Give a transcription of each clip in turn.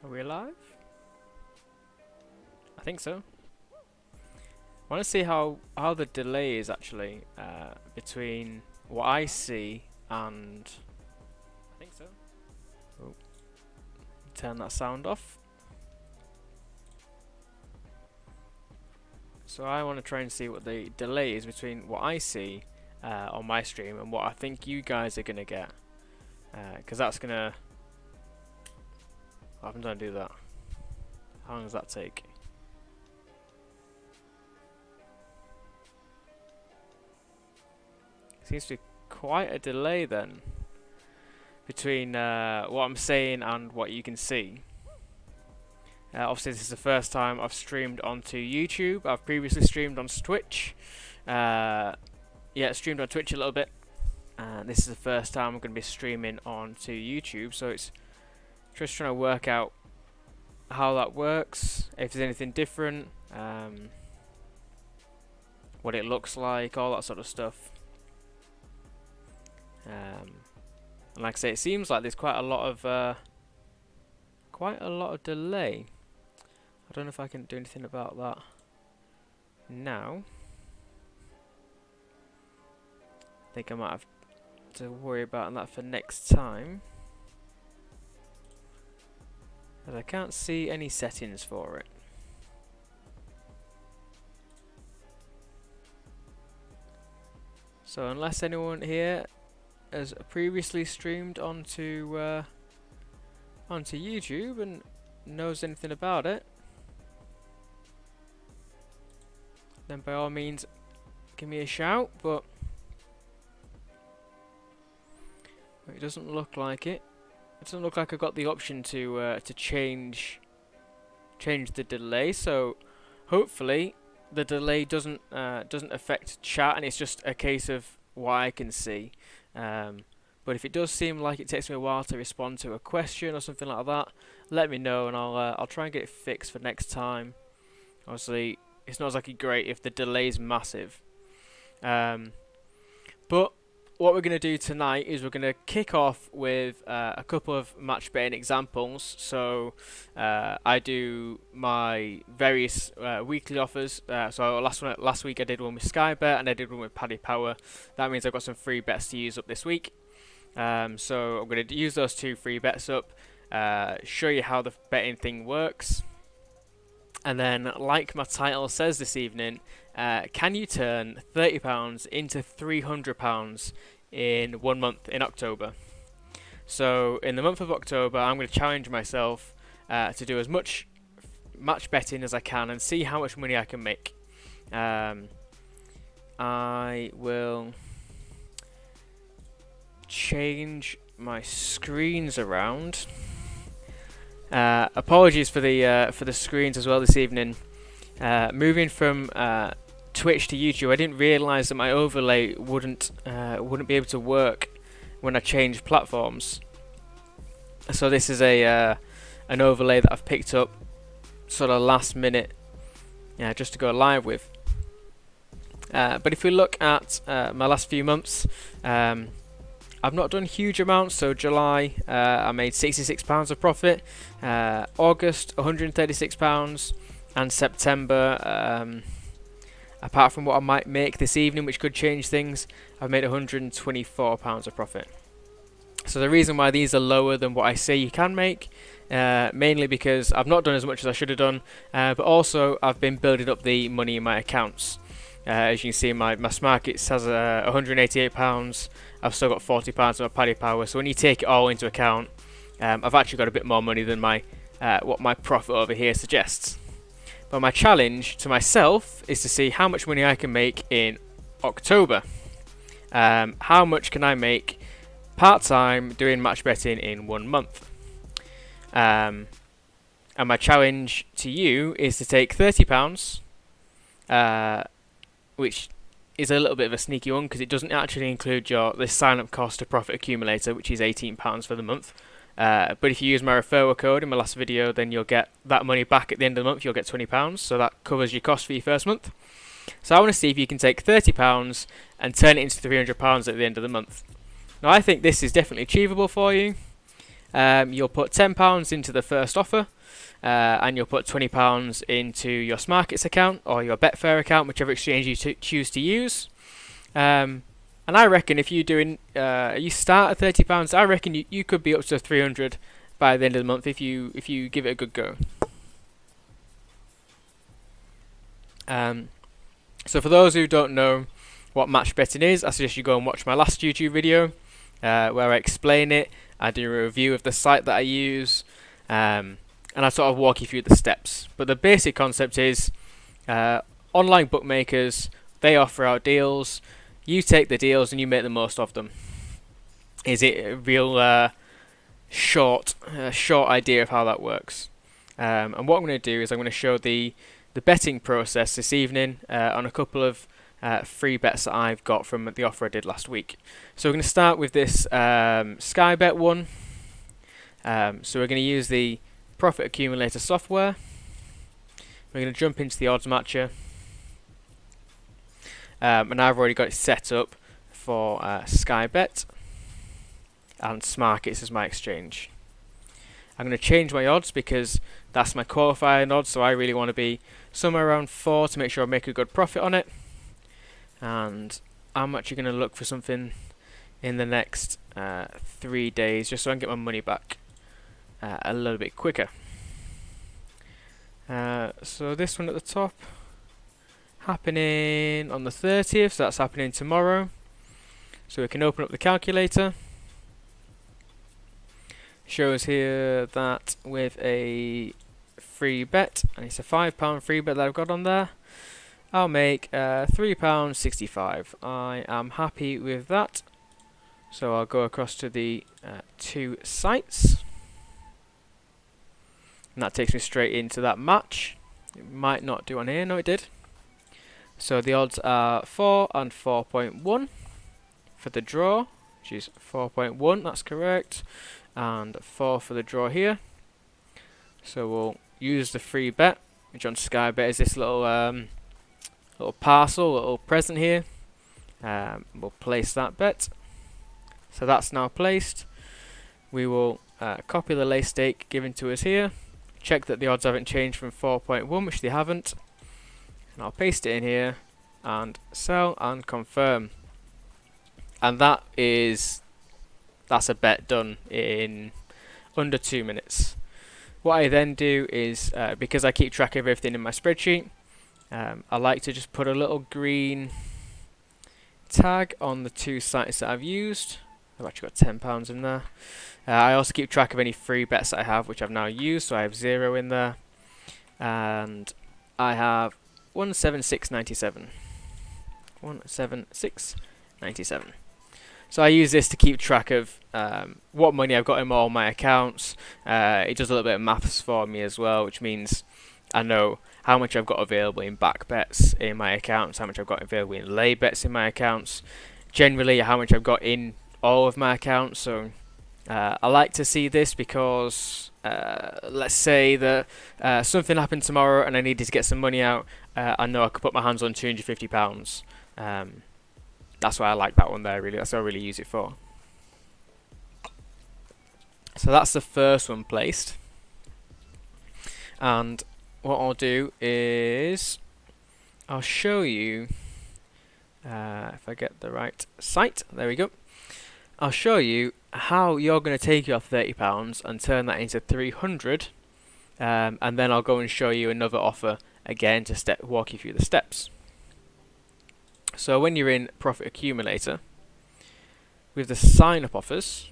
Are we live? I think so. I want to see how the delay is actually between what I see and. I think so. Oh, turn that sound off. So I want to try and see what the delay is between what I see on my stream and what I think you guys are gonna get, because that's gonna. What happens when I do that? How long does that take? Seems to be quite a delay then between what I'm saying and what you can see. Obviously, this is the first time I've streamed onto YouTube. I've previously streamed on Twitch. Streamed on Twitch a little bit. And this is the first time I'm going to be streaming onto YouTube. So it's just trying to work out how that works, if there's anything different, what it looks like, all that sort of stuff. And like I say, it seems like there's quite a lot of delay. I don't know if I can do anything about that now. I think I might have to worry about that for next time, as I can't see any settings for it. So unless anyone here has previously streamed onto YouTube and knows anything about it, then by all means give me a shout, but it doesn't look like it. It doesn't look like I got the option to change the delay, so hopefully the delay doesn't affect chat, and it's just a case of what I can see. But if it does seem like it takes me a while to respond to a question or something like that, let me know, and I'll try and get it fixed for next time. Obviously, it's not exactly great if the delay is massive. But what we're going to do tonight is we're going to kick off with a couple of match betting examples. So I do my various weekly offers. So last week I did one with Skybet and I did one with Paddy Power. That means I've got some free bets to use up this week. So I'm going to use those 2 free bets up, show you how the betting thing works. And then, like my title says this evening, can you turn £30 into £300 in 1 month in October? So in the month of October, I'm going to challenge myself to do as much match betting as I can and see how much money I can make. I will change my screens around. Apologies for the screens as well this evening. Moving from Twitch to YouTube, I didn't realise that my overlay wouldn't be able to work when I changed platforms. So this is an overlay that I've picked up sort of last minute, just to go live with. But if we look at my last few months, I've not done huge amounts. So July, I made £66 of profit. August, £136, and September, apart from what I might make this evening, which could change things, I've made £124 of profit. So the reason why these are lower than what I say you can make, mainly because I've not done as much as I should have done, but also I've been building up the money in my accounts. As you can see, my Smarkets has £188. I've still got £40 in my Paddy Power. So when you take it all into account, I've actually got a bit more money than what my profit over here suggests. But my challenge to myself is to see how much money I can make in October. How much can I make part-time doing match betting in 1 month? And my challenge to you is to take £30, which is a little bit of a sneaky one because it doesn't actually include the sign-up cost to Profit Accumulator, which is £18 for the month. But if you use my referral code in my last video, then you'll get that money back at the end of the month. You'll get £20, so that covers your cost for your first month. So I want to see if you can take £30 and turn it into £300 at the end of the month. Now I think this is definitely achievable for you. you'll put £10 into the first offer, and you'll put £20 into your Smarkets account or your Betfair account, whichever exchange you choose to use. And I reckon if you're doing, you start at £30, I reckon you could be up to 300 by the end of the month if you give it a good go. So for those who don't know what match betting is, I suggest you go and watch my last YouTube video where I explain it. I do a review of the site that I use, and I sort of walk you through the steps. But the basic concept is online bookmakers, they offer out deals. You take the deals and you make the most of them. Is it a real short idea of how that works? And what I'm going to do is I'm going to show the betting process this evening on a couple of free bets that I've got from the offer I did last week. So we're going to start with this Sky Bet one. So we're going to use the Profit Accumulator software. We're going to jump into the odds matcher. And I've already got it set up for Sky Bet and Smarkets as my exchange. I'm going to change my odds because that's my qualifying odds, so I really want to be somewhere around 4 to make sure I make a good profit on it. And I'm actually going to look for something in the next 3 days just so I can get my money back a little bit quicker. So this one at the top, happening on the 30th, so that's happening tomorrow. So we can open up the calculator. Shows here that with a free bet, and it's a £5 free bet that I've got on there, I'll make £3.65. I am happy with that. So I'll go across to the 2 sites, and that takes me straight into that match. It might not do on here, no it did. So the odds are 4 and 4.1 for the draw, which is 4.1, that's correct, and 4 for the draw here. So we'll use the free bet, which on Sky Bet is this little little present here. We'll place that bet. So that's now placed. We will copy the lay stake given to us here, check that the odds haven't changed from 4.1, which they haven't, and I'll paste it in here and sell and confirm. And that's a bet done in under 2 minutes. What I then do is, because I keep track of everything in my spreadsheet, I like to just put a little green tag on the 2 sites that I've used. I've actually got £10 in there. I also keep track of any free bets that I have, which I've now used, so I have 0 in there. And I have 176.97. 176.97. So I use this to keep track of what money I've got in all my accounts. It does a little bit of maths for me as well, which means I know how much I've got available in back bets in my accounts, how much I've got available in lay bets in my accounts, generally how much I've got in all of my accounts. So I like to see this because let's say that something happened tomorrow and I needed to get some money out. I know I could put my hands on £250. That's why I like that one there, really. That's what I really use it for. So that's the first one placed. And what I'll do is I'll show you, if I get the right site, there we go. I'll show you how you're going to take your £30 and turn that into 300, and then I'll go and show you another offer again to walk you through the steps. So when you're in Profit Accumulator, with the sign-up offers,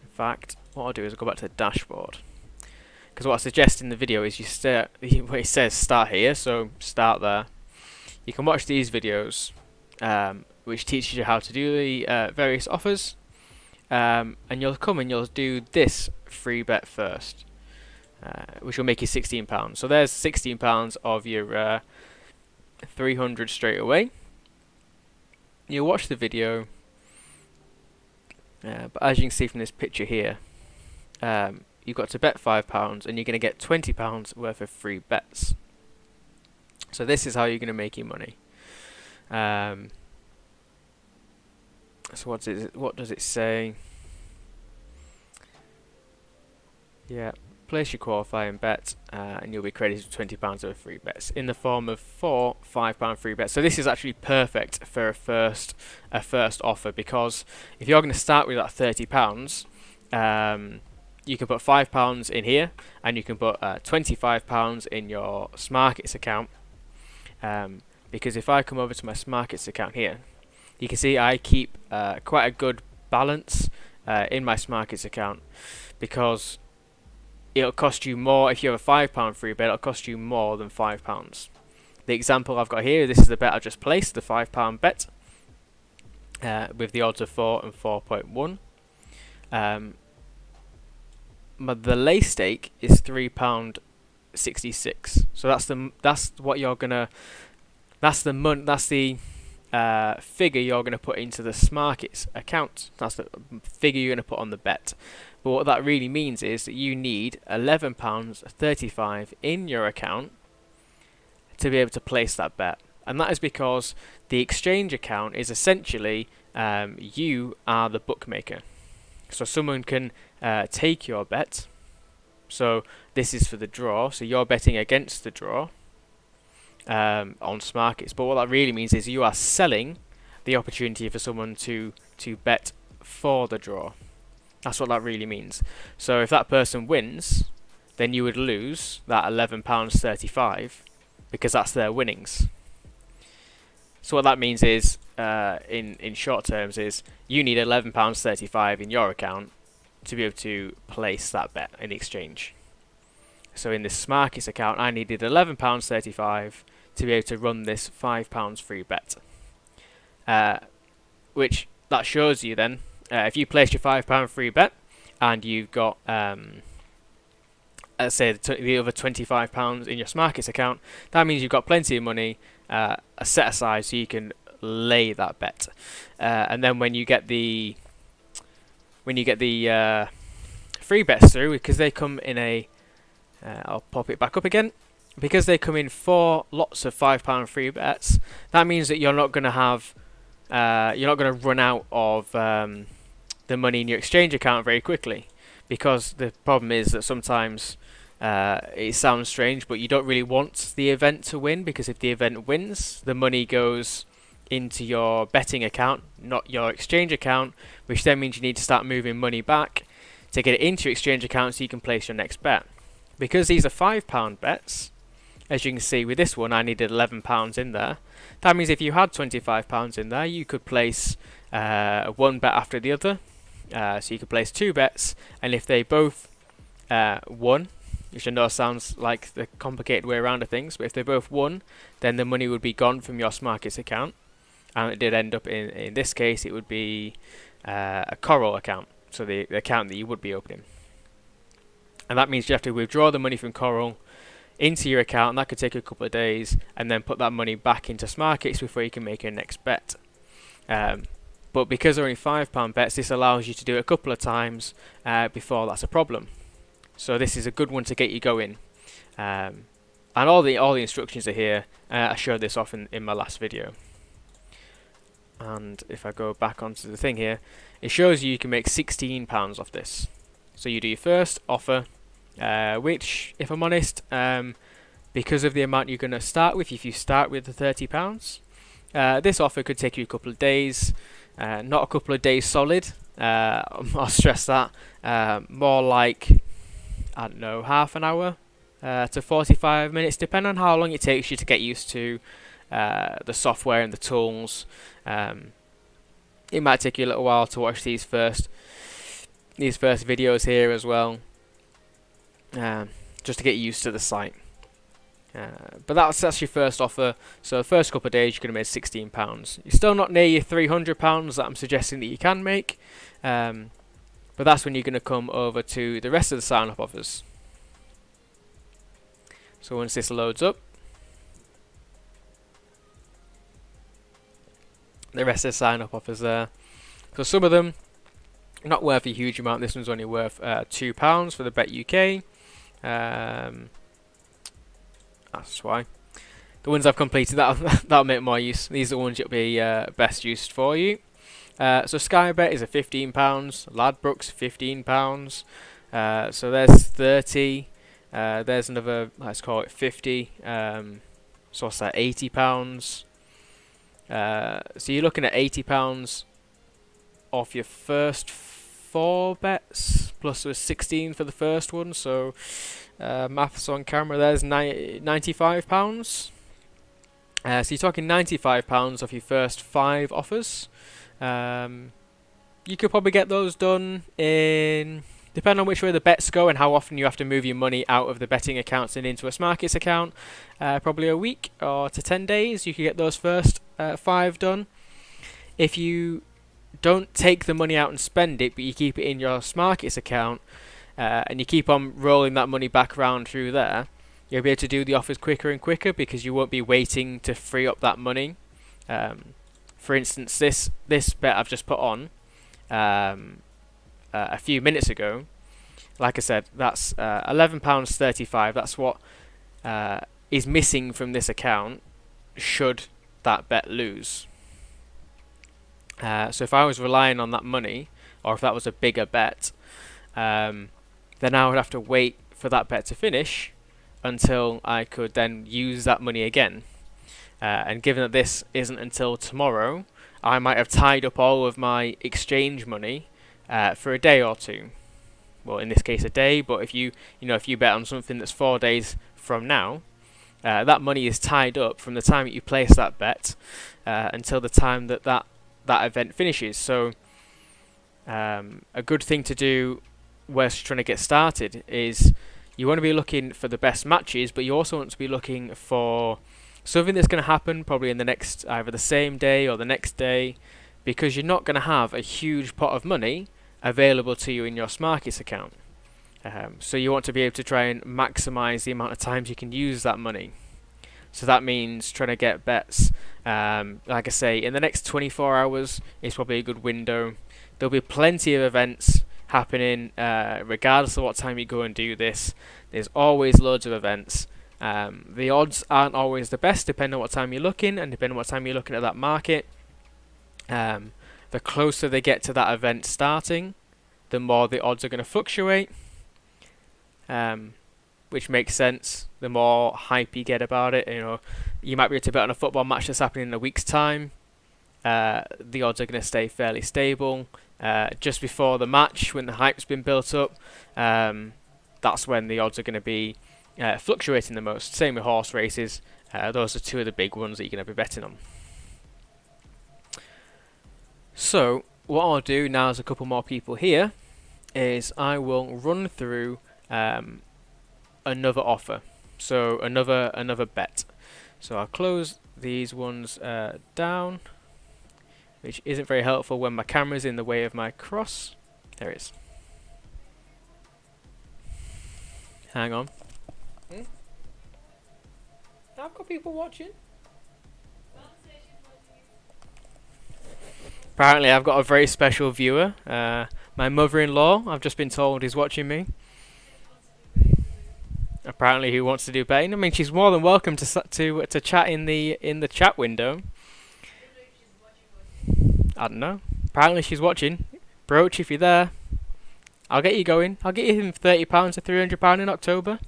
in fact, what I'll do is I'll go back to the dashboard. Because what I suggest in the video is you start, where it says start here, so start there. You can watch these videos, which teaches you how to do the various offers, and you'll come and you'll do this free bet first, which will make you £16. So there's £16 of your 300 straight away. You'll watch the video, but as you can see from this picture here, you've got to bet £5 and you're going to get £20 worth of free bets. So this is how you're going to make your money. So what does it say? Yeah, place your qualifying bet, and you'll be credited with £20 of free bets in the form of 4 £5 free bets. So this is actually perfect for a first offer, because if you're going to start with that £30, you can put £5 in here, and you can put £25 in your Smarkets account. Because if I come over to my Smarkets account here, you can see I keep quite a good balance in my Smarkets account, because it'll cost you more. If you have a £5 free bet, it'll cost you more than £5. The example I've got here, this is the bet I just placed, the £5 bet, with the odds of 4 and 4.1. The lay stake is £3.66. So that's what you're gonna. That's the figure you're going to put into the Smarkets account. That's the figure you're going to put on the bet. But what that really means is that you need £11.35 in your account to be able to place that bet. And that is because the exchange account is essentially you are the bookmaker. So someone can take your bet. So this is for the draw. So you're betting against the draw on Smarkets. But what that really means is you are selling the opportunity for someone to bet for the draw. That's what that really means. So if that person wins, then you would lose that £11.35 because that's their winnings. So what that means is, in short terms, is you need £11.35 in your account to be able to place that bet in the exchange. So in this Smarkets account, I needed £11.35 to be able to run this £5 free bet. Which that shows you then, if you place your £5 free bet and you've got, let's say, the other £25 in your Smarkets account, that means you've got plenty of money set aside so you can lay that bet. And then when you get the free bets through, because they come in a, I'll pop it back up again. Because they come in 4 lots of £5 free bets, that means that you're not going to have, you're not going to run out of the money in your exchange account very quickly. Because the problem is that sometimes it sounds strange, but you don't really want the event to win, because if the event wins, the money goes into your betting account, not your exchange account, which then means you need to start moving money back to get it into your exchange account so you can place your next bet. Because these are £5 bets, as you can see with this one, I needed £11 in there. That means if you had £25 in there, you could place one bet after the other. So you could place 2 bets, and if they both won, which I know sounds like the complicated way around of things, but if they both won, then the money would be gone from your Smarkets account, and it did end up in this case, it would be a Coral account, so the account that you would be opening. And that means you have to withdraw the money from Coral into your account, and that could take a couple of days, and then put that money back into Smarkets before you can make your next bet. But because they're only £5 bets, this allows you to do it a couple of times before that's a problem. So this is a good one to get you going. And all the instructions are here. I showed this off in my last video. And if I go back onto the thing here, it shows you can make £16 off this. So you do your first offer, which, if I'm honest, because of the amount you're going to start with, if you start with the £30, this offer could take you a couple of days, not a couple of days solid. I'll stress that. More like, I don't know, half an hour to 45 minutes, depending on how long it takes you to get used to the software and the tools. It might take you a little while to watch these first videos here as well, just to get used to the site. But that's your first offer. So the first couple of days you're going to make £16. You're still not near your £300 that I'm suggesting that you can make, but that's when you're going to come over to the rest of the sign-up offers. So once this loads up, the rest of the sign-up offers there. So some of them not worth a huge amount. This one's only worth £2 for the Bet UK. That's why. The ones I've completed, that'll make more use. These are the ones that'll be best used for you. So Skybet is a £15, Ladbrokes £15, So there's 30. There's another, let's call it 50. So what's that, £80? So you're looking at £80 off your first 4 bets, plus there was 16 for the first one, so maths on camera, there's £95. So you're talking £95 off your first 5 offers. You could probably get those done in, depending on which way the bets go and how often you have to move your money out of the betting accounts and into a Smarkets account, probably a week or to 10 days, you could get those first 5 done. If you don't take the money out and spend it, but you keep it in your Smarkets account, and you keep on rolling that money back around through there, you'll be able to do the offers quicker and quicker because you won't be waiting to free up that money. For instance, this bet I've just put on a few minutes ago, like I said, that's £11.35. That's what is missing from this account should that bet lose. So if I was relying on that money, or if that was a bigger bet, then I would have to wait for that bet to finish until I could then use that money again. And given that this isn't until tomorrow, I might have tied up all of my exchange money for a day or two. Well, in this case, a day. But if you bet on something that's 4 days from now, that money is tied up from the time that you place that bet until the time that event finishes. So a good thing to do whilst trying to get started is you want to be looking for the best matches, but you also want to be looking for something that's going to happen probably in the next, either the same day or the next day, because you're not going to have a huge pot of money available to you in your Smarkets account. So you want to be able to try and maximize the amount of times you can use that money. So that means trying to get bets, like I say, in the next 24 hours is probably a good window. There'll be plenty of events happening regardless of what time you go and do this. There's always loads of events. The odds aren't always the best depending on what time you're looking and depending on what time you're looking at that market. The closer they get to that event starting, the more the odds are going to fluctuate, which makes sense. The more hype you get about it, you might be able to bet on a football match that's happening in a week's time. The odds are going to stay fairly stable. Just before the match, when the hype's been built up, that's when the odds are going to be fluctuating the most. Same with horse races. Those are two of the big ones that you're going to be betting on. So what I'll do now, is a couple more people here, is I will run through another offer. So another bet. So I'll close these ones down, which isn't very helpful when my camera's in the way of my cross. There it is. Hang on. I've got people watching. Apparently I've got a very special viewer. My mother-in-law, I've just been told, is watching me. Apparently who wants to do betting. I mean, she's more than welcome to chat in the chat window. I don't know. Apparently she's watching. Broach, if you're there, I'll get you going. I'll get you £30 to £300 in October.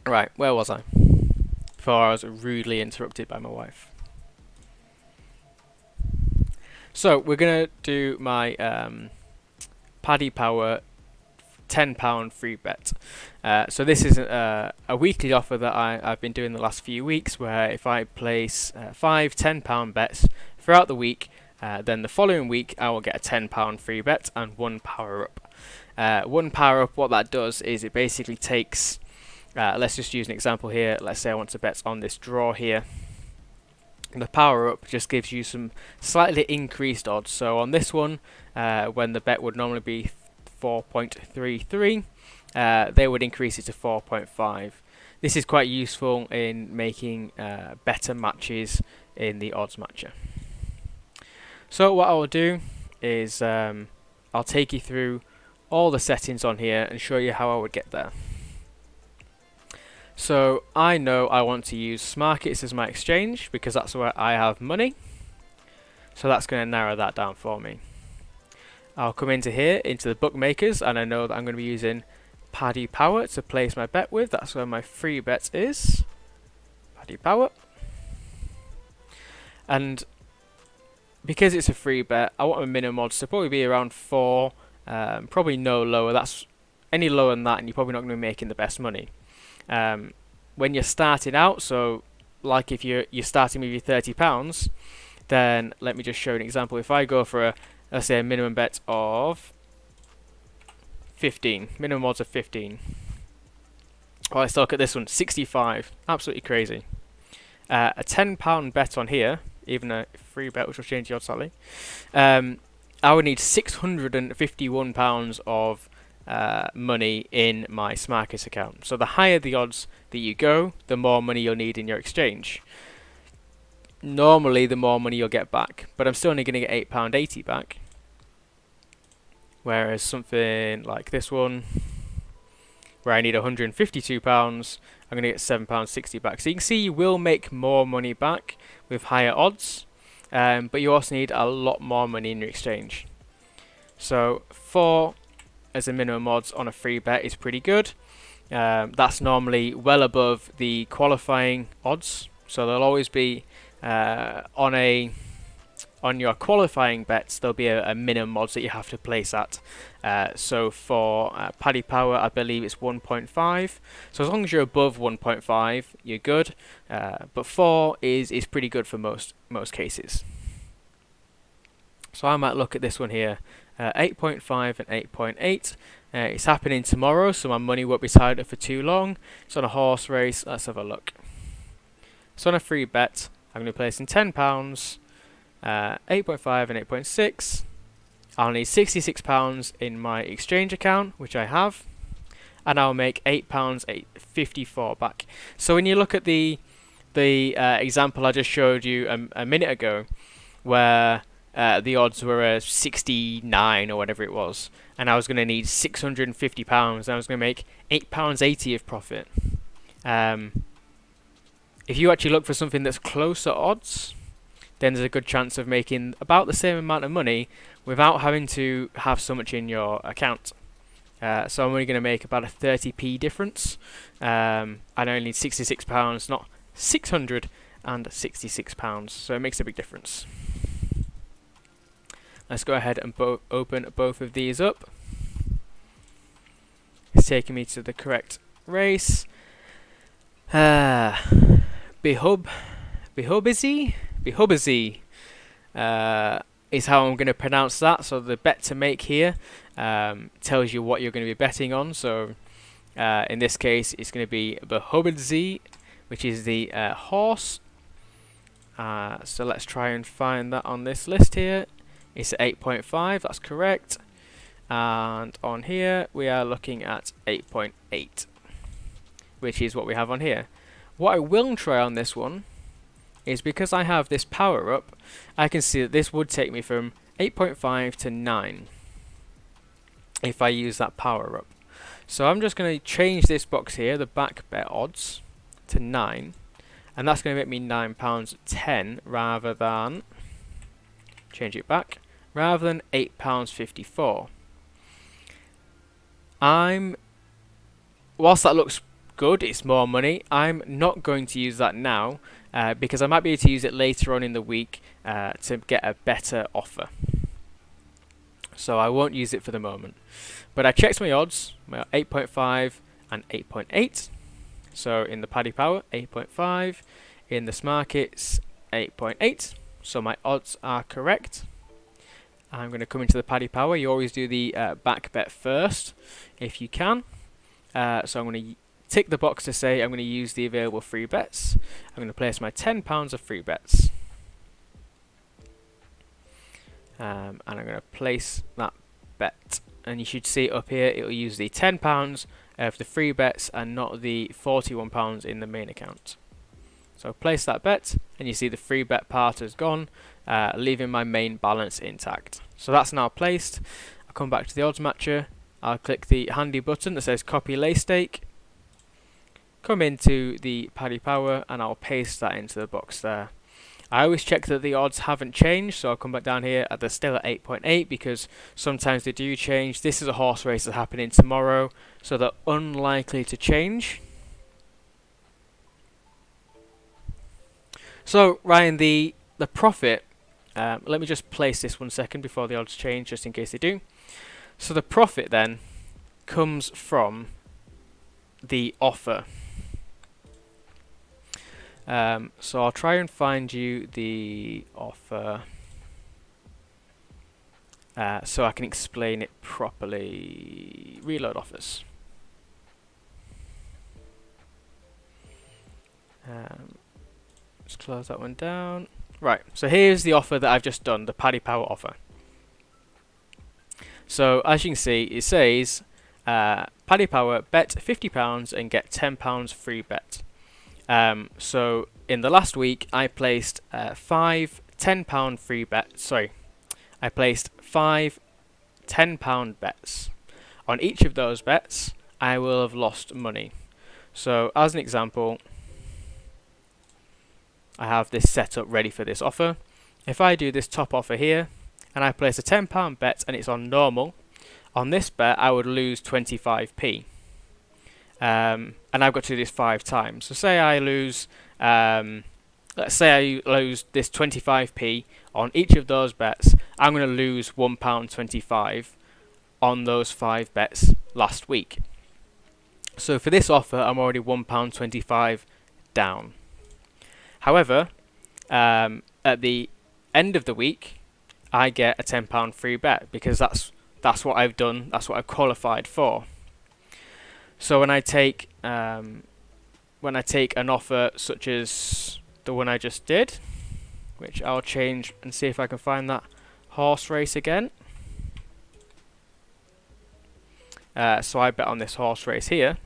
Right, where was I? Before I was rudely interrupted by my wife. So we're going to do my Paddy Power £10 free bet. So this is a weekly offer that I've been doing the last few weeks, where if I place 5 £10 bets throughout the week, then the following week I will get a £10 free bet and 1 power up. 1 power up, what that does is it basically takes, let's just use an example here. Let's say I want to bet on this draw here. The power up just gives you some slightly increased odds. So on this one, when the bet would normally be 4.33, they would increase it to 4.5. This is quite useful in making better matches in the odds matcher. So what I will do is I'll take you through all the settings on here and show you how I would get there. So I know I want to use Smarkets as my exchange because that's where I have money. So that's going to narrow that down for me. I'll come into here, into the bookmakers, and I know that I'm going to be using Paddy Power to place my bet with. That's where my free bet is. Paddy Power. And because it's a free bet, I want my minimum odds to probably be around 4, probably no lower. That's any lower than that, and you're probably not going to be making the best money. When you're starting out, so like if you're starting with your £30, then let me just show an example. If I go for let's say a minimum bet of 15, minimum odds of 15. Oh, let's look at this one, 65, absolutely crazy. A £10 bet on here, even a free bet, which will change the odds slightly. I would need £651 of money in my Smarkets account. So the higher the odds that you go, the more money you'll need in your exchange. Normally, the more money you'll get back, but I'm still only going to get £8.80 back. Whereas something like this one, where I need £152, I'm going to get £7.60 back. So you can see you will make more money back with higher odds, but you also need a lot more money in your exchange. So 4 as a minimum odds on a free bet is pretty good. That's normally well above the qualifying odds, so there'll always be on your qualifying bets there'll be a minimum odds that you have to place at. So for Paddy Power, I believe it's 1.5. So as long as you're above 1.5, you're good. But 4 is pretty good for most cases. So I might look at this one here, 8.5 and 8.8. It's happening tomorrow, so my money won't be tied up for too long. It's on a horse race. Let's have a look. So on a free bet, I'm going to be placing £10, 8.5 and 8.6. I'll need £66 in my exchange account, which I have, and I'll make £8.54 back. So when you look at the example I just showed you a minute ago, where the odds were 69 or whatever it was, and I was going to need £650, and I was going to make £8.80 of profit. If you actually look for something that's closer odds, then there's a good chance of making about the same amount of money without having to have so much in your account. So I'm only going to make about a 30p difference. I only need £66, not £666. So it makes a big difference. Let's go ahead and open both of these up. It's taking me to the correct race. Behobezi is how I'm going to pronounce that. So the bet to make here tells you what you're going to be betting on. So in this case, it's going to be Behobezi, which is the horse. So let's try and find that on this list here. It's at 8.5, that's correct. And on here, we are looking at 8.8, which is what we have on here. What I will try on this one is, because I have this power up, I can see that this would take me from 8.5 to 9 if I use that power up. So I'm just going to change this box here, the back bet odds, to 9, and that's going to make me £9.10 rather than, change it back, rather than £8.54. Whilst that looks good, it's more money, I'm not going to use that now because I might be able to use it later on in the week to get a better offer. So I won't use it for the moment. But I checked my odds, my 8.5 and 8.8. So in the Paddy Power, 8.5. In the Smarkets, 8.8. So my odds are correct. I'm going to come into the Paddy Power. You always do the back bet first, if you can. So I'm going to tick the box to say I'm going to use the available free bets. I'm going to place my £10 of free bets. And I'm going to place that bet. And you should see it up here, it will use the £10 of the free bets and not the £41 in the main account. So place that bet, and you see the free bet part has gone, leaving my main balance intact. So that's now placed. I'll come back to the odds matcher. I'll click the handy button that says copy lay stake. Come into the Paddy Power, and I'll paste that into the box there. I always check that the odds haven't changed, so I'll come back down here, they're still at 8.8 because sometimes they do change. This is a horse race that's happening tomorrow, so they're unlikely to change. So Ryan, the profit, let me just place this 1 second before the odds change, just in case they do. So the profit then comes from the offer. So I'll try and find you the offer so I can explain it properly. Reload offers. Let's close that one down. Right, so here's the offer that I've just done, the Paddy Power offer. So as you can see, it says Paddy Power, bet £50 and get £10 free bet. So in the last week, I placed 5 £10 free bets. Sorry, I placed 5 £10 bets. On each of those bets, I will have lost money. So as an example, I have this set up ready for this offer. If I do this top offer here, and I place a £10 bet and it's on normal, on this bet I would lose 25p. And I've got to do this 5 times. So say I lose, let's say I lose this 25p on each of those bets, I'm going to lose £1.25 on those 5 bets last week. So for this offer, I'm already £1.25 down. However, at the end of the week, I get a £10 free bet because that's what I've done. That's what I've qualified for. So when I take an offer such as the one I just did, which I'll change and see if I can find that horse race again. So I bet on this horse race here,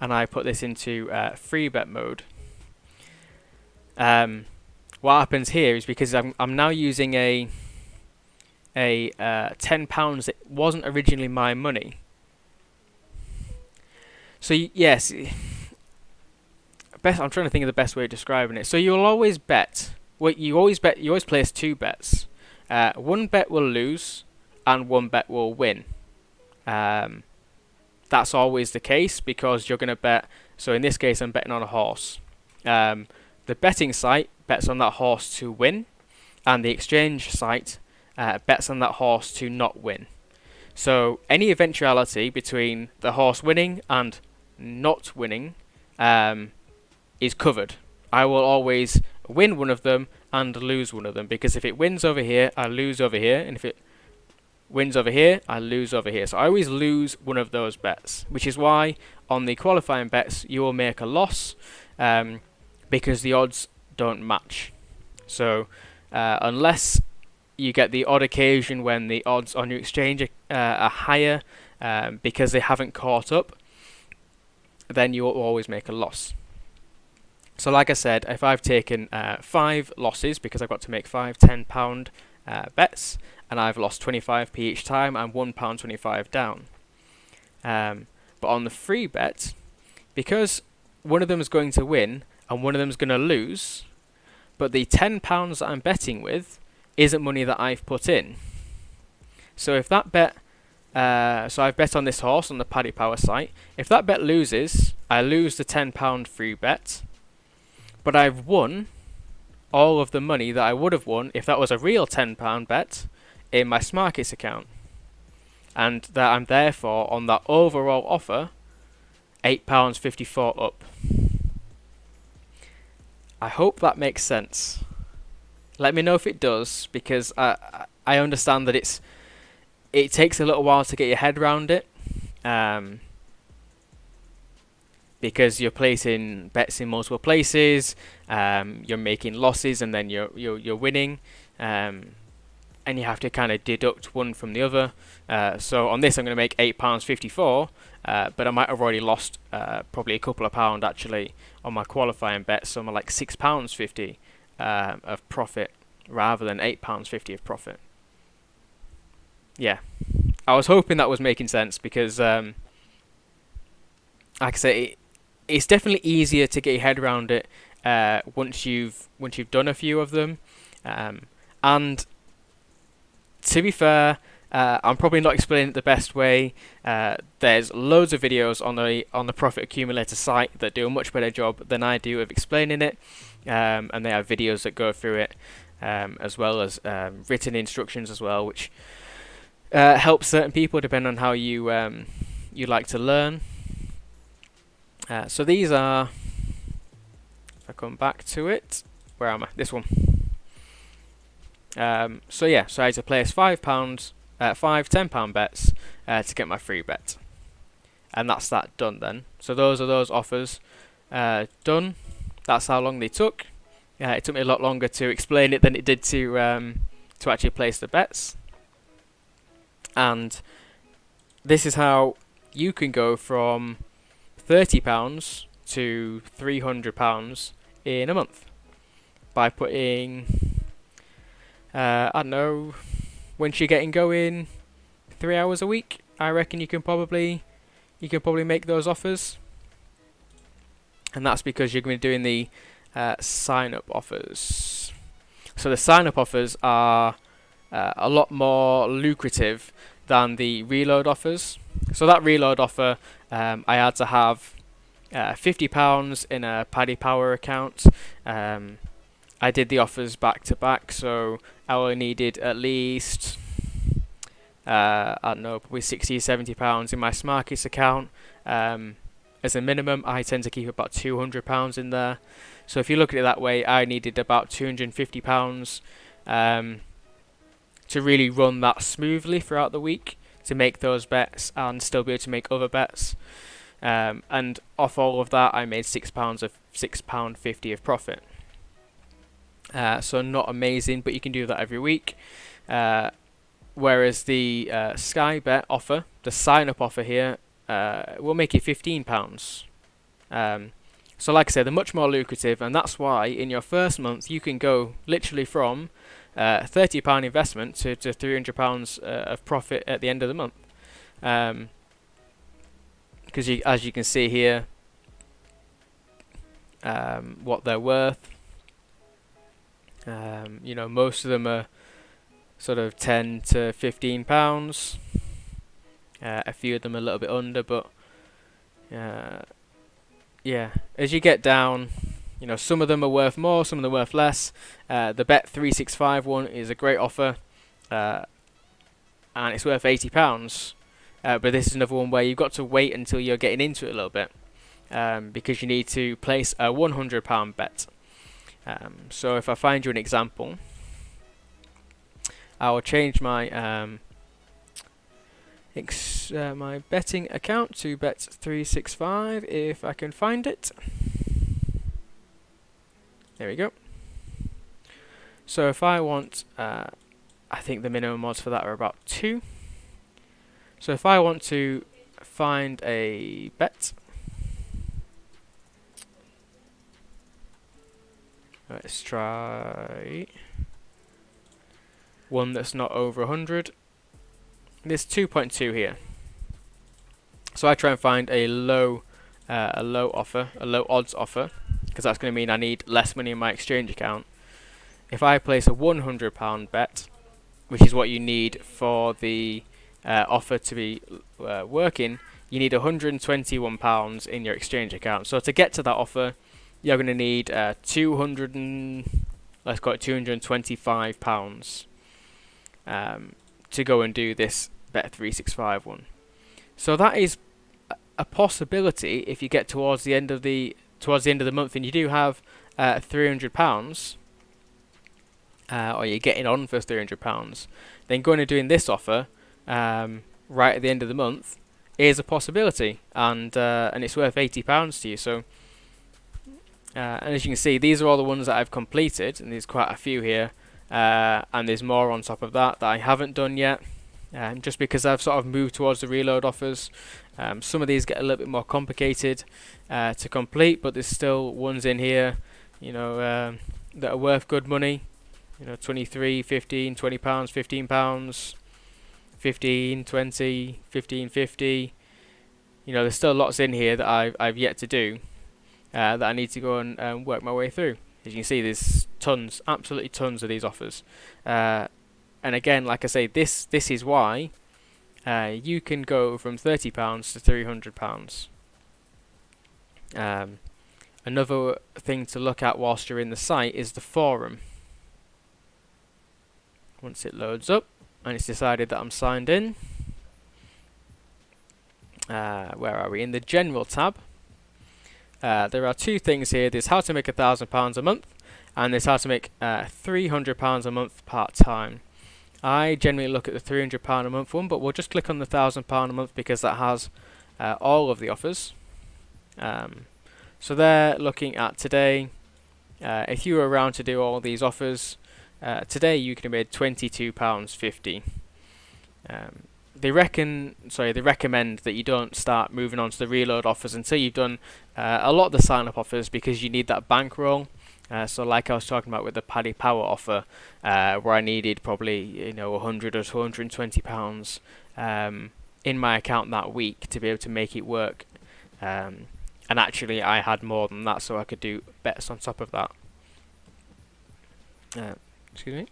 and I put this into free bet mode. What happens here is because I'm now using a £10 that wasn't originally my money. So yes, I'm trying to think of the best way of describing it. So you'll always bet. You always place 2 bets. One bet will lose, and one bet will win. That's always the case because you're going to bet. So in this case, I'm betting on a horse. The betting site bets on that horse to win, and the exchange site bets on that horse to not win. So any eventuality between the horse winning and not winning is covered. I will always win one of them and lose one of them, because if it wins over here, I lose over here, and if it wins over here, I lose over here. So I always lose one of those bets, which is why on the qualifying bets you will make a loss because the odds don't match. So unless you get the odd occasion when the odds on your exchange are higher because they haven't caught up, then you will always make a loss. So like I said, if I've taken 5 losses because I've got to make 5 £10 bets, and I've lost 25p each time, I'm £1.25 down. But on the free bet, because one of them is going to win and one of them is going to lose, but the £10 that I'm betting with isn't money that I've put in. So if that bet, so I've bet on this horse on the Paddy Power site. If that bet loses, I lose the £10 free bet, but I've won all of the money that I would have won if that was a real £10 bet in my Smarkets account, and that I'm therefore on that overall offer £8.54 up. I hope that makes sense. Let me know if it does, because I understand that it takes a little while to get your head around it, because you're placing bets in multiple places, you're making losses and then you're winning, and you have to kind of deduct one from the other. So on this I'm going to make £8.54, but I might have already lost probably a couple of pound actually on my qualifying bet, so I'm like £6.50 of profit rather than £8.50 of profit. Yeah, I was hoping that was making sense, because like I say, it's definitely easier to get your head around it once you've done a few of them. And to be fair, I'm probably not explaining it the best way. There's loads of videos on the Profit Accumulator site that do a much better job than I do of explaining it, and they have videos that go through it, as well as written instructions as well, which help certain people depending on how you like to learn. So these are, if I come back to it, where am I? This one. So I had to place £5, five £10 bets to get my free bet, and that's that done then. So those are those offers done. That's how long they took. It took me a lot longer to explain it than it did to actually place the bets. And this is how you can go from £30 to £300 in a month by putting, I don't know, once you're getting going 3 hours a week, I reckon you can probably make those offers. And that's because you're going to be doing the sign-up offers. So the sign-up offers are a lot more lucrative than the reload offers. So that reload offer, I had to have £50 in a Paddy Power account. I did the offers back to back, so I only needed at least, I don't know, probably £60 £70 in my Smarkets account. As a minimum, I tend to keep about £200 in there. So if you look at it that way, I needed about £250 to really run that smoothly throughout the week, to make those bets and still be able to make other bets. And off all of that, I made £6.50 of profit. So not amazing, but you can do that every week. Whereas the Sky Bet offer, the sign-up offer here, will make you £15. So like I said, they're much more lucrative, and that's why in your first month you can go literally from £30 investment to £300 of profit at the end of the month. Because as you can see here, what they're worth. Most of them are sort of £10 to £15. A few of them are a little bit under, but as you get down, some of them are worth more, some of them are worth less. The Bet365 one is a great offer, and it's worth £80. But this is another one where you've got to wait until you're getting into it a little bit, because you need to place a £100 bet. So if I find you an example, I will change my my betting account to Bet365 if I can find it. There we go. So if I want, I think the minimum odds for that are about 2. So if I want to find a bet, let's try one that's not over 100. There's 2.2 here. So I try and find a low offer, a low odds offer, because that's going to mean I need less money in my exchange account. If I place a £100 bet, which is what you need for the offer to be working, you need £121 in your exchange account. So to get to that offer, you're going to need £225 to go and do this Bet365 one. So that is a possibility if you get towards the end of the month and you do have £300, or you're getting on for £300, then going and doing this offer right at the end of the month is a possibility, and it's worth £80 to you. So and as you can see, these are all the ones that I've completed, and there's quite a few here, and there's more on top of that I haven't done yet, just because I've sort of moved towards the reload offers. Some of these get a little bit more complicated to complete, but there's still ones in here, that are worth good money. 23, 15, £20, £15, 15, 20, 15, 50. There's still lots in here that I've yet to do. that I need to go and work my way through. As you can see, there's tons, absolutely tons of these offers. And again, like I say, this is why you can go from £30 to £300. Another thing to look at whilst you're in the site is the forum. Once it loads up and it's decided that I'm signed in, where are we? In the general tab, there are two things here. There's how to make £1,000 a month, and there's how to make £300 a month part-time. I generally look at the £300 a month one, but we'll just click on the £1,000 a month because that has all of the offers. So they're looking at today. If you were around to do all these offers, today you could have made £22.50. They recommend that you don't start moving on to the reload offers until you've done a lot of the sign-up offers, because you need that bankroll. So like I was talking about with the Paddy Power offer, where I needed probably £100 or £220 in my account that week to be able to make it work. And actually I had more than that, so I could do bets on top of that. Excuse me.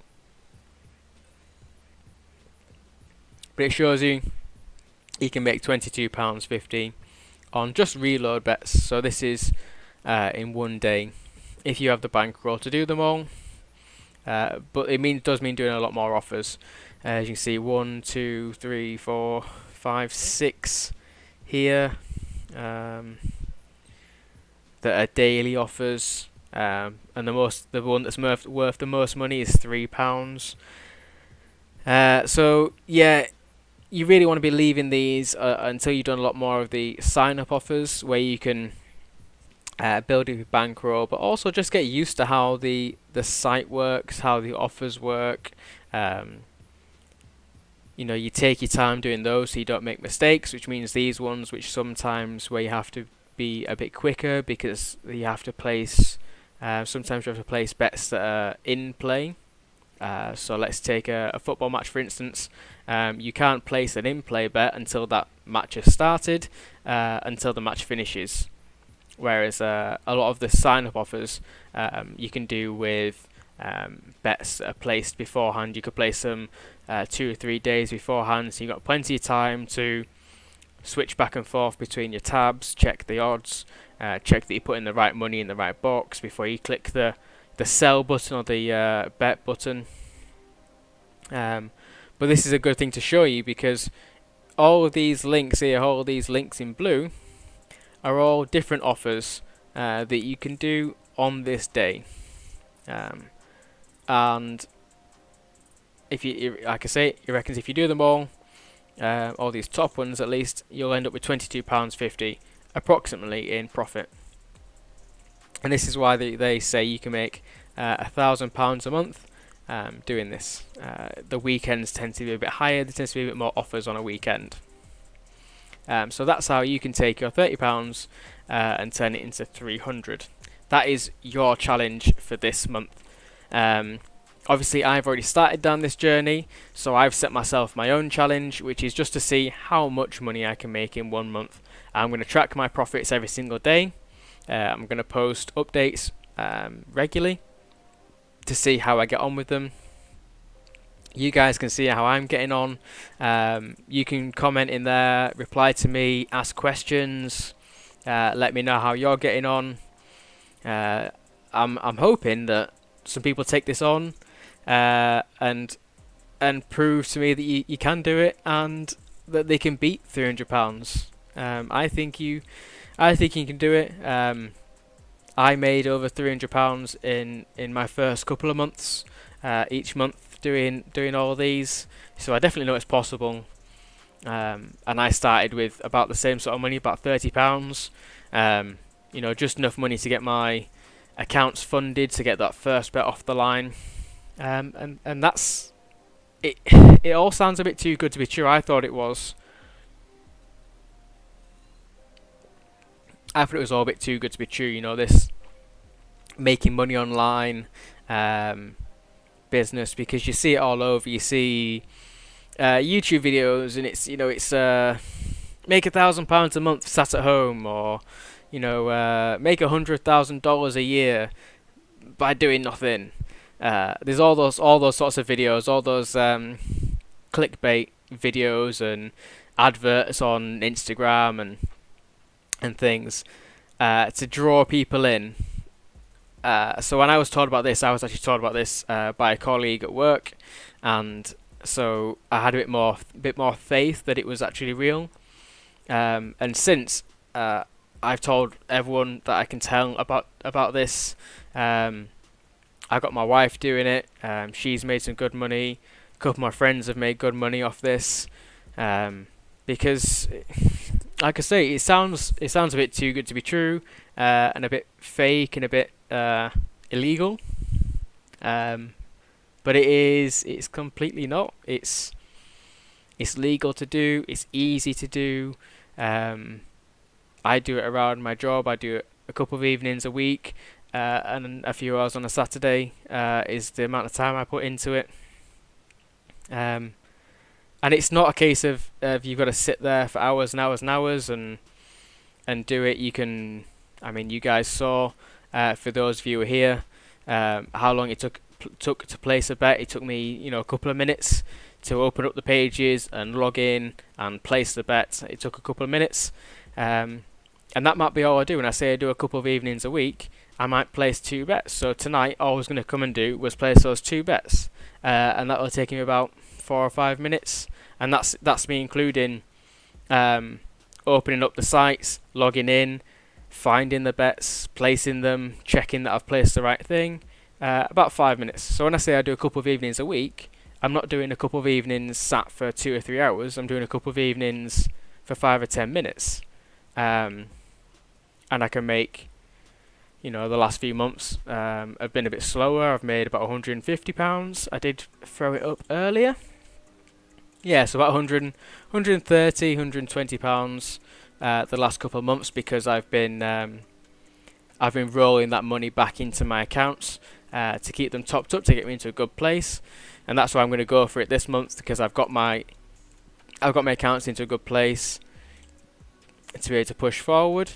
But it shows you can make £22.50 on just reload bets. So this is in one day, if you have the bankroll to do them all. But it does mean doing a lot more offers. As you can see, 1, 2, 3, 4, 5, 6 here that are daily offers. And the one that's worth the most money is £3. So yeah, you really want to be leaving these until you've done a lot more of the sign-up offers, where you can build your bankroll, but also just get used to how the site works, how the offers work. You take your time doing those so you don't make mistakes, which means these ones, which sometimes where you have to be a bit quicker because you have to place. Sometimes you have to place bets that are in play. So let's take a football match for instance. You can't place an in-play bet until that match has started, until the match finishes. Whereas a lot of the sign-up offers you can do with bets that are placed beforehand. You could place them 2 or 3 days beforehand, so you've got plenty of time to switch back and forth between your tabs, check the odds, check that you're putting the right money in the right box before you click the sell button or the bet button. But this is a good thing to show you, because all of these links here, all of these links in blue, are all different offers that you can do on this day. And if you, like I say, he reckons if you do them all these top ones at least, you'll end up with £22.50 approximately in profit. And this is why they say you can make £1,000 a month doing this. The weekends tend to be a bit higher. There tends to be a bit more offers on a weekend. So that's how you can take your £30 and turn it into £300. That is your challenge for this month. Obviously, I've already started down this journey, so I've set myself my own challenge, which is just to see how much money I can make in 1 month. I'm going to track my profits every single day. I'm going to post updates regularly to see how I get on with them. You guys can see how I'm getting on. You can comment in there, reply to me, ask questions, let me know how you're getting on. I'm hoping that some people take this on and prove to me that you can do it and that they can beat £300. I think you can do it. I made over £300 in my first couple of months, each month doing all these, so I definitely know it's possible. And I started with about the same sort of money, about £30. Just enough money to get my accounts funded to get that first bet off the line. And that's it. It all sounds a bit too good to be true. I thought it was. I thought it was all a bit too good to be true. This making money online business, because you see it all over. You see YouTube videos, and it's make £1,000 a month sat at home, or make $100,000 a year by doing nothing. There's all those sorts of videos, all those clickbait videos and adverts on Instagram and things to draw people in. So when I was told about this, I was actually told about this by a colleague at work, and so I had a bit more faith that it was actually real. And since I've told everyone that I can tell about this, I got my wife doing it. She's made some good money. A couple of my friends have made good money off this. Because, like I say, it sounds a bit too good to be true, and a bit fake and a bit illegal. But it's completely not. It's legal to do. It's easy to do. I do it around my job. I do it a couple of evenings a week, and a few hours on a Saturday is the amount of time I put into it. And it's not a case of you've got to sit there for hours and hours and hours and do it. You can, you guys saw, for those of you who are here, how long it took to place a bet. It took me, a couple of minutes to open up the pages and log in and place the bet. It took a couple of minutes. And that might be all I do. When I say I do a couple of evenings a week, I might place 2 bets. So tonight, all I was going to come and do was place those 2 bets. And that will take me about 4 or 5 minutes. And that's me including opening up the sites, logging in, finding the bets, placing them, checking that I've placed the right thing. About 5 minutes. So when I say I do a couple of evenings a week, I'm not doing a couple of evenings sat for 2 or 3 hours. I'm doing a couple of evenings for 5 or 10 minutes. And I can make, the last few months have been a bit slower. I've made about £150. I did throw it up earlier. Yeah, so about 130, £120 the last couple of months, because I've been rolling that money back into my accounts to keep them topped up, to get me into a good place. And that's why I'm going to go for it this month, because I've got my accounts into a good place to be able to push forward.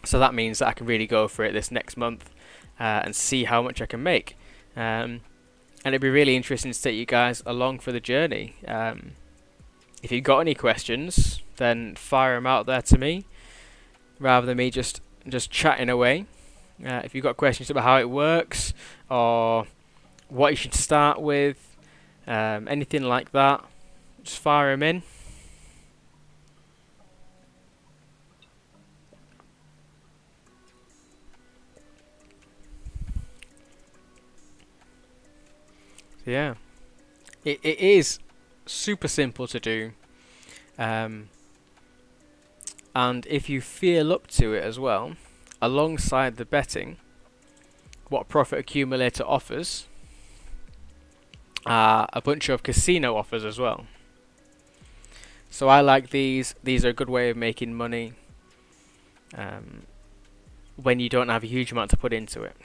So that means that I can really go for it this next month and see how much I can make. And it'd be really interesting to take you guys along for the journey. If you've got any questions, then fire them out there to me, rather than me just chatting away. If you've got questions about how it works, or what you should start with, anything like that, just fire them in. Yeah, it is super simple to do, and if you feel up to it as well, alongside the betting, what Profit Accumulator offers are a bunch of casino offers as well. So I like these. These are a good way of making money when you don't have a huge amount to put into it.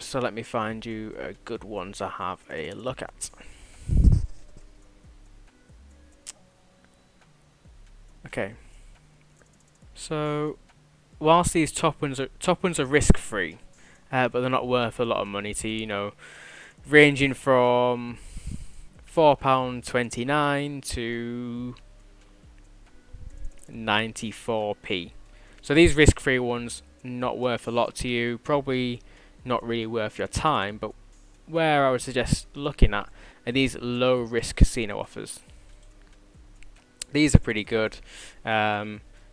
So let me find you good ones to have a look at. Okay. So whilst these top ones are risk free, but they're not worth a lot of money to you, ranging from £4.29 to 94p. So these risk free ones, not worth a lot to you, probably not really worth your time, but where I would suggest looking at are these low risk casino offers. These are pretty good,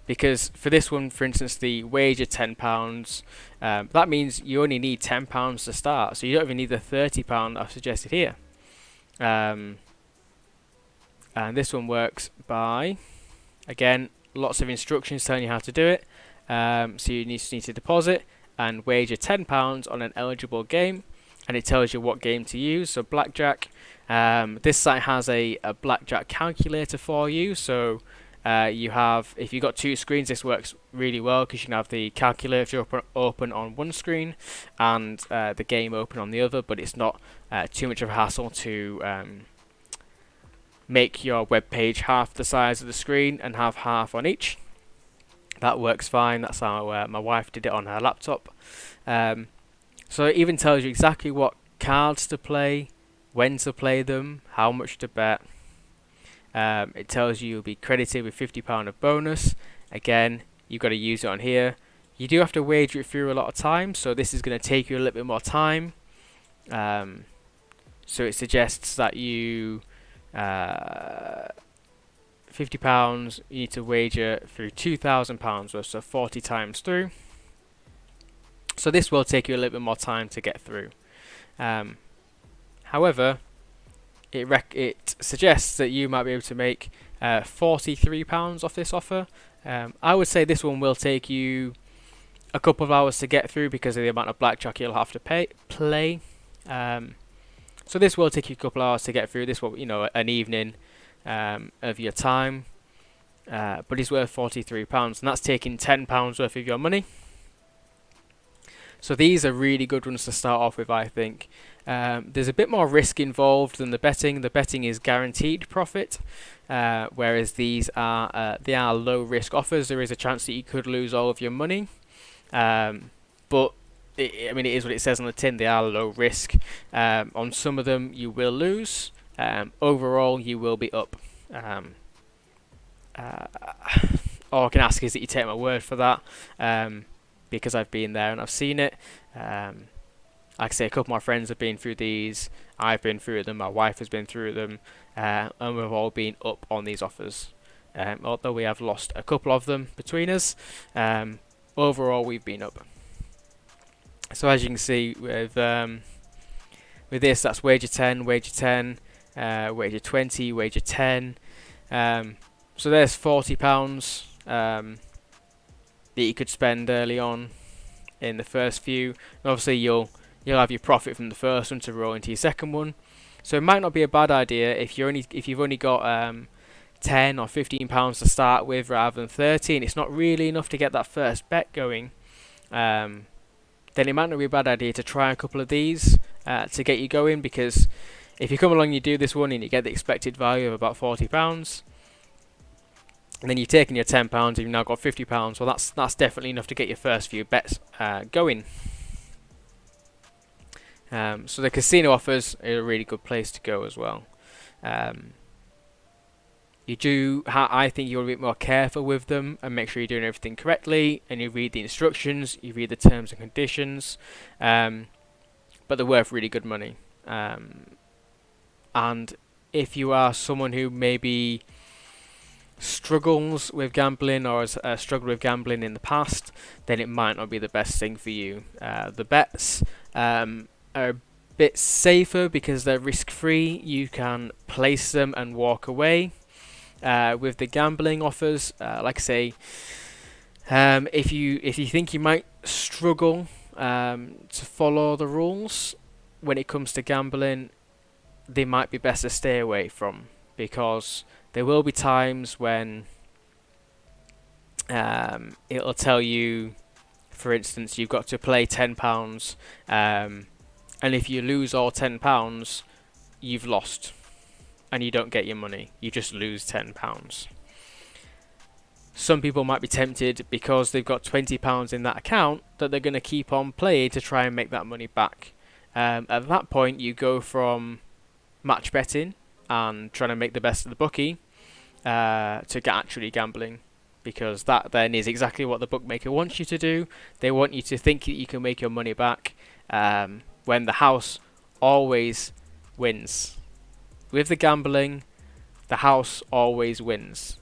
because for this one, for instance, the wager £10, that means you only need £10 to start, so you don't even need the £30 I've suggested here. And this one works by, again, lots of instructions telling you how to do it. So you just need to deposit and wager £10 on an eligible game, and it tells you what game to use. So blackjack. This site has a blackjack calculator for you. So you have, if you've got 2 screens, this works really well, because you can have the calculator open on one screen and the game open on the other. But it's not too much of a hassle to make your web page half the size of the screen and have half on each. That works fine. That's how my wife did it on her laptop. So it even tells you exactly what cards to play, when to play them, how much to bet. It tells you you'll be credited with £50 of bonus. Again, you've got to use it on here. You do have to wager it through a lot of time, so this is going to take you a little bit more time. So it suggests that you £50 you need to wager through £2,000 worth, so 40 times through. So this will take you a little bit more time to get through. However, it suggests that you might be able to make £43 off this offer. I would say this one will take you a couple of hours to get through because of the amount of blackjack you'll have to play. So this will take you a couple of hours to get through. This will, an evening of your time, but it's worth £43, and that's taking £10 worth of your money. So these are really good ones to start off with, I think. There's a bit more risk involved than the betting. The betting is guaranteed profit, whereas these are they are low risk offers. There is a chance that you could lose all of your money, but it is what it says on the tin. They are low risk. On some of them you will lose. Overall you will be up. All I can ask is that you take my word for that, because I've been there and I've seen it. Like I say, a couple of my friends have been through these. I've been through them. My wife has been through them, and we've all been up on these offers. Although we have lost a couple of them between us, overall we've been up. So as you can see with this, that's wager 10, wager 10, wager 20, wager 10. So there's £40 that you could spend early on in the first few. And obviously you'll have your profit from the first one to roll into your second one. So it might not be a bad idea if you've only got £10 or £15 to start with rather than 30, and it's not really enough to get that first bet going. Then it might not be a bad idea to try a couple of these to get you going, because if you come along and you do this one and you get the expected value of about £40, and then you've taken your £10 and you've now got £50, well that's definitely enough to get your first few bets going. So the casino offers are a really good place to go as well. I think you're a bit more careful with them and make sure you're doing everything correctly, and you read the instructions, you read the terms and conditions, but they're worth really good money. And if you are someone who maybe struggles with gambling or has struggled with gambling in the past, then it might not be the best thing for you. The bets are a bit safer because they're risk-free. You can place them and walk away. With the gambling offers, like I say, if you think you might struggle to follow the rules when it comes to gambling, they might be best to stay away from, because there will be times when it'll tell you, for instance, you've got to play £10, and if you lose all £10, you've lost. And you don't get your money, you just lose £10. Some people might be tempted because they've got £20 in that account that they're going to keep on playing to try and make that money back. At that point, you go from match betting and trying to make the best of the bookie to actually gambling, because that then is exactly what the bookmaker wants you to do. They want you to think that you can make your money back, when the house always wins. With the gambling, the house always wins.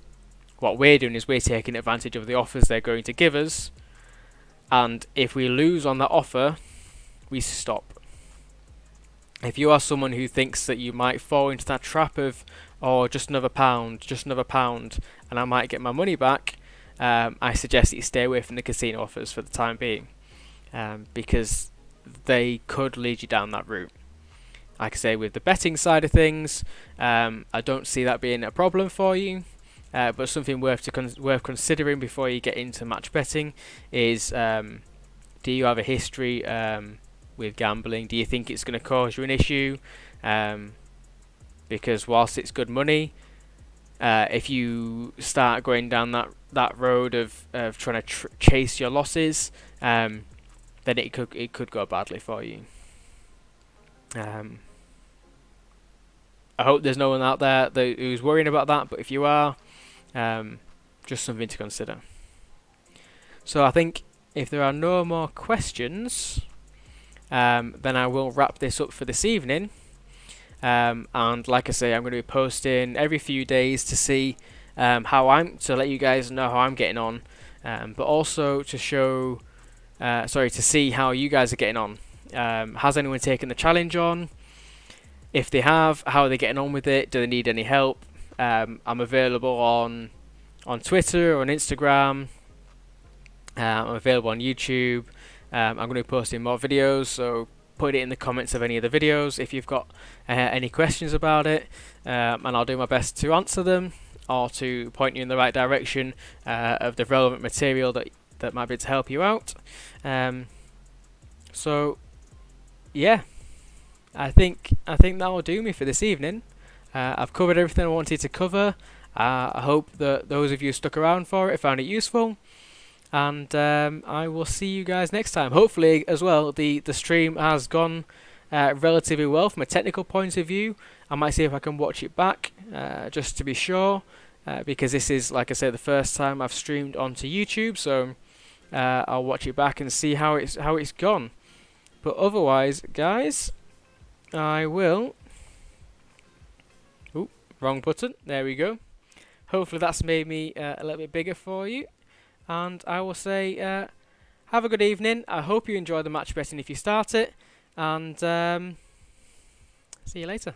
What we're doing is we're taking advantage of the offers they're going to give us, and if we lose on that offer, we stop. If you are someone who thinks that you might fall into that trap of, just another pound, and I might get my money back, I suggest that you stay away from the casino offers for the time being, because they could lead you down that route. Like I say, with the betting side of things, I don't see that being a problem for you, but something worth considering before you get into match betting is, do you have a history with gambling? Do you think it's going to cause you an issue? because whilst it's good money, if you start going down that road of trying to chase your losses, then it could go badly for you. I hope there's no one out there who's worrying about that, but if you are, just something to consider. So I think if there are no more questions, then I will wrap this up for this evening. And like I say, I'm going to be posting every few days to see to let you guys know how I'm getting on, but also to to see how you guys are getting on. Has anyone taken the challenge on? If they have, how are they getting on with it? Do they need any help? I'm available on Twitter or on Instagram. I'm available on YouTube. I'm going to be posting more videos, so put it in the comments of any of the videos if you've got any questions about it, and I'll do my best to answer them or to point you in the right direction of the relevant material that might be able to help you out. So yeah, I think that will do me for this evening. I've covered everything I wanted to cover. I hope that those of you who stuck around for it found it useful, and I will see you guys next time. Hopefully as well the stream has gone relatively well from a technical point of view. I might see if I can watch it back just to be sure, because this is, like I said, the first time I've streamed onto YouTube, so I'll watch it back and see how it's gone. But otherwise, guys, I will... Ooh, wrong button. There we go. Hopefully that's made me a little bit bigger for you. And I will say, have a good evening. I hope you enjoy the match betting if you start it. And see you later.